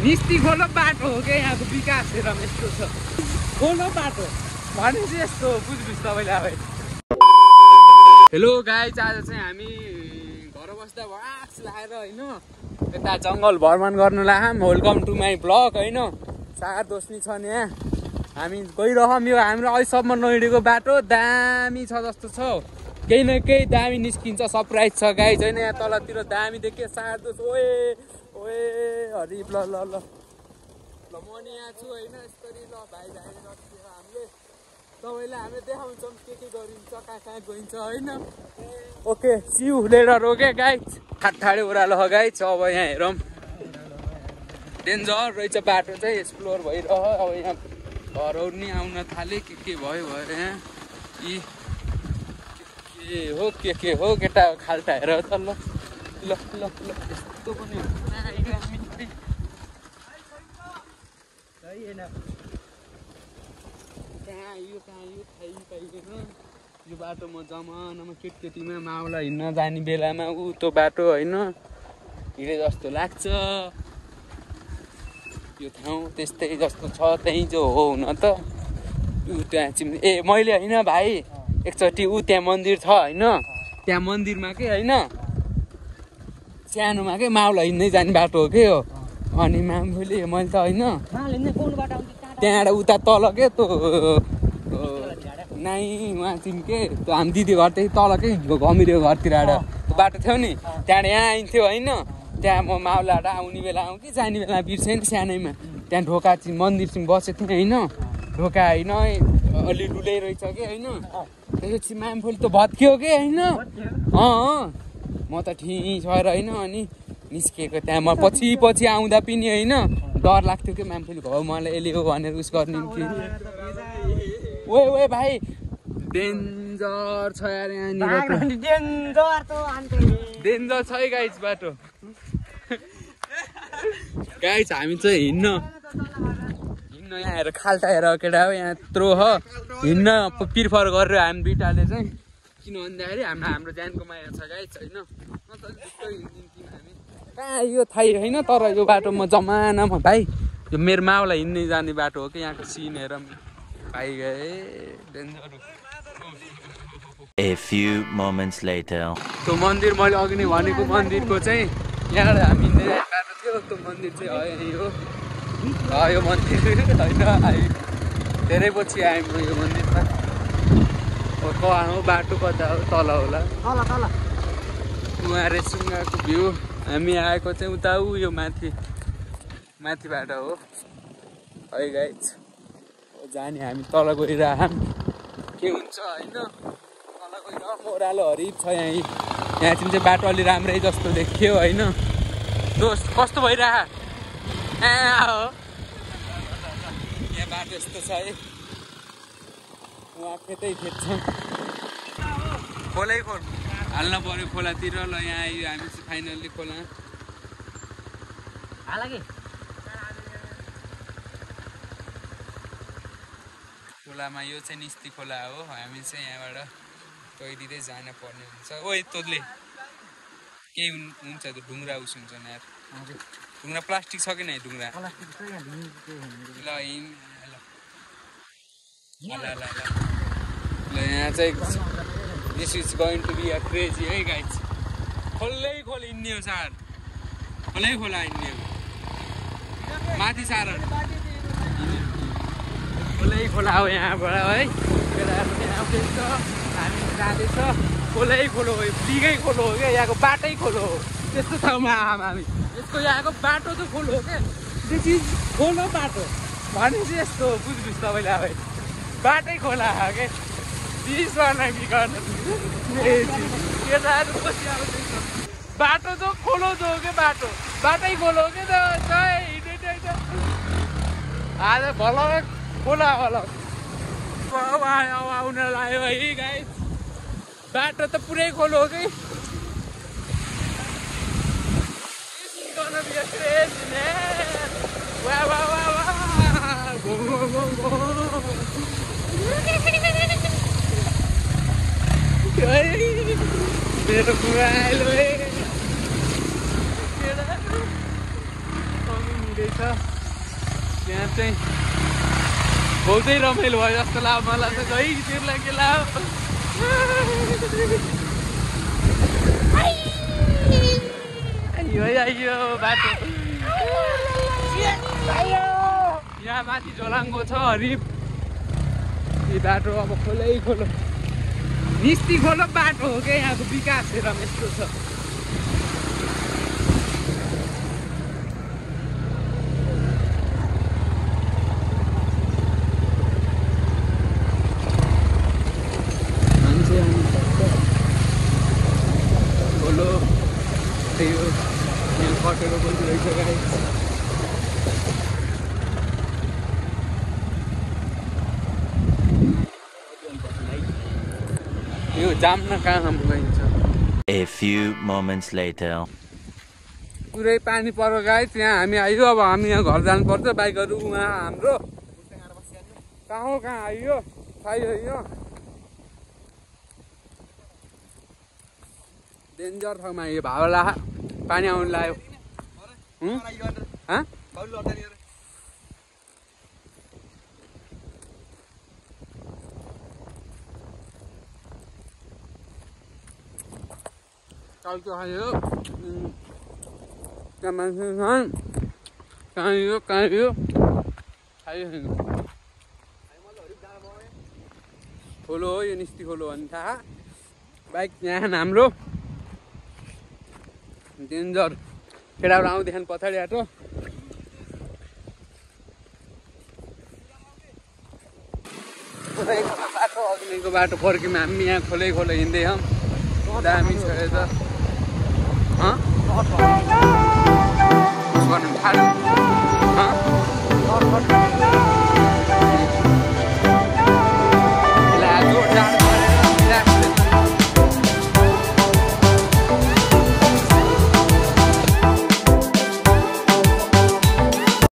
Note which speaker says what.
Speaker 1: निस्ती खोलो बाटो हो क्या यहाँको विकास हेर यस्तो छ खोलो बाटो भनेपछि यस्तो बुझ्नुहोस् तपाईँले अब हेलो गाइज आज चाहिँ हामी घर बस्दा वास लाएर होइन यता जङ्गल भ्रमण गर्नु लाग्यौँ वेलकम टु माई ब्लग होइन सागर दोस्नी छ नि यहाँ हामी गइरहौँ यो हाम्रो अहिलेसम्म नहिँडेको बाटो दामी छ जस्तो छ केही न केही दामी निस्किन्छ सरप्राइज छ गाइज होइन यहाँ तलतिर दामी देख्यो सागर दोस ओए ओए हरि ल ल ल ल म नि यहाँ छु होइन यसरी ल भाइ भाइ हामीले तपाईँलाई हामीले देखाउँछौँ के गरिन्छ कहाँ कहाँ गइन्छ होइन ओके सिउ लेटर ओके गाइज ठाडे ओह्रालो हो गाइज अब यहाँ हेरौँ डेन्जर रहेछ बाटो चाहिँ एक्सप्लोर भइरह अब यहाँ घरहरू नि आउन थाले के भयो यहाँ यी के हो केटा खाल्टा हेर त ल ल ल ल यस्तो पनि यो बाटो म जमानामा केटकेटीमा माउला हिँड्न जाने बेलामा त्यो बाटो होइन हिँडे जस्तो लाग्छ यो ठाउँ त्यस्तै जस्तो छ त्यही जो हो हुन त त्यहाँ ए मैले होइन भाइ एकचोटि त्यहाँ मन्दिर छ होइन त्यहाँ मन्दिरमा के होइन सानोमा के माउला हिँड्दै जाने बाटो हो के हो अनि मामुले मैले त होइन त्यहाँबाट उता तल के त्यो नाइ उहाँ चाहिँ के त्यो हामी दिदी घर त्यही तल के घमिरेको घरतिरबाट बाटो थियो नि त्यहाँबाट यहाँ आइन्थ्यो होइन त्यहाँ म माउलाबाट आउने बेला आउँ कि जाने बेला बिर्सेँ नि सानैमा त्यहाँ ढोका चाहिँ मन्दिर चाहिँ बसेको थिएँ होइन ढोका होइन अलि डुलै रहेछ कि होइन त्यसपछि मामफुल त भत्कियो कि होइन म त ठिक भएर होइन अनि निस्किएको त्यहाँ म पछि आउँदा पनि होइन डर लाग्थ्यो कि मामफुल भाउ मलाई यसले हो भनेर उस गर्ने कि ओए भाइ डेन्जर छ यार यहाँनिर डेन्जर छ है गाइज बाटो गाइज हामी चाहिँ हिँड्न यहाँ हेर खाल्टा हेर केटा हो यहाँ यत्रो हो हिँड्न प्रिफर गरेर हामी दुइटाले चाहिँ किन भन्दाखेरि हाम्रो ज्यानको माया छ गाइज होइन हिँड्थ्यौँ हामी कहाँ यो थाहै होइन तर यो बाटो म जमानामा भाइ यो मेरो माउलाई हिँड्ने जाने बाटो हो कि यहाँको सिन हेर भाइ गए danger
Speaker 2: A few moments later.
Speaker 1: त्यो मन्दिर मैले अघि नै भनेको मन्दिरको चाहिँ यहाँबाट हामी हिँड्दै बाटो थियो त्यो मन्दिर चाहिँ यही हो यो मन्दिर होइन आयो धेरै पछि आयौँ यो मन्दिरमा कहाँ हो बाटो कता हो तल होला उहाँ रेसुङ्गाको भ्यू हामी आएको चाहिँ उता यो माथिबाट हो है गाइज जाने हामी तल गइरहौँ के हुन्छ होइन तल गइरहौँ ओह्रालो हरिब छ यहाँ चाहिँ बाटो अलि राम्रै जस्तो देखियो होइन दोस्त कस्तो भइरह हो यहाँ बाटो यस्तो छ है उहाँ खेतै खेत छ खोलै खोल हाल्न पर्यो खोलातिर ल यहाँ आयो हामी चाहिँ फाइनल्ली खोला खोलामा यो चाहिँ निस्ती खोला हो हामी चाहिँ यहाँबाट तैरिँदै जान पर्ने हुन्छ ओइ तोले केही हुन्छ त्यो ढुङ्ग्रा उस हुन्छ यार ढुङ्ग्रा प्लास्टिक छ कि नै ढुङ्ग्रा ल यहाँ चाहिँ this is going to be a crazy है गाइज खोलै खोल हिँड्ने हो सार खोलै खोला हिँड्ने हो माथि सार खोलै खोला हो यहाँबाट है केटाहरू पनि आउँदैछ हामी जाँदैछ खोलै खोलो हो बिगै खोलो हो क्या यहाँको बाटै खोलो हो त्यस्तो ठाउँमा आम हामी यसको यहाँको बाटो चाहिँ खोलो हो क्या दिस इज खोलो बाटो भनेपछि यस्तो बुझ्नुहोस् तपाईँले अब बाटै खोला हो क्या चिजलाई बिगार्नु केटाहरू पछि आउँदैछ बाटो जो खोलो जो के बाटै खोलो के त हिँड्दै आज भल खोला होला आउन लाग्यो है गाइस बाटो त पुरै खोलो हो कि मेरो बुवा आइलो छ त्यहाँ चाहिँ बहुतै रमाइलो भयो जस्तो लाग्यो मलाई त गइ तिर्लाई के लाग्यो आइयो बाटो यहाँ माथि झोलाङ्गो छ हरिप यो बाटो अब खोलै खोलो निस्ती खोलो बाटो हो क्या यहाँको विकास हेर यस्तो छ खोलो यो कटेरो पनि रहेछ गाइस यो जाम्न कहाँ पुगाइन्छ
Speaker 2: A few moments later.
Speaker 1: पुरै पानी पर्यो गाइस यहाँ हामी आइयो अब हामी यहाँ घर जानुपर्छ बाइकहरू उहाँ हाम्रो कहाँ हो कहाँ आइयो खाइयो यो डेन्जर ठाउँमा आइयो भावला पानी आउनु लाग्यो टाउको खायो त्यहाँ मान्छे छन् कहाँ यो खायो खोलो हो यो निस्ती खोलो भने थाहा बाइक यहाँ हाम्रो डेन्जर केटाहरू आउँदैछन् पछाडि आटो बाटो अग्निको बाटो फर्क्यौँ हामी यहाँ खोलै खोलो हिँड्दैछौँ दामी छ यता गर्नु थाल्यो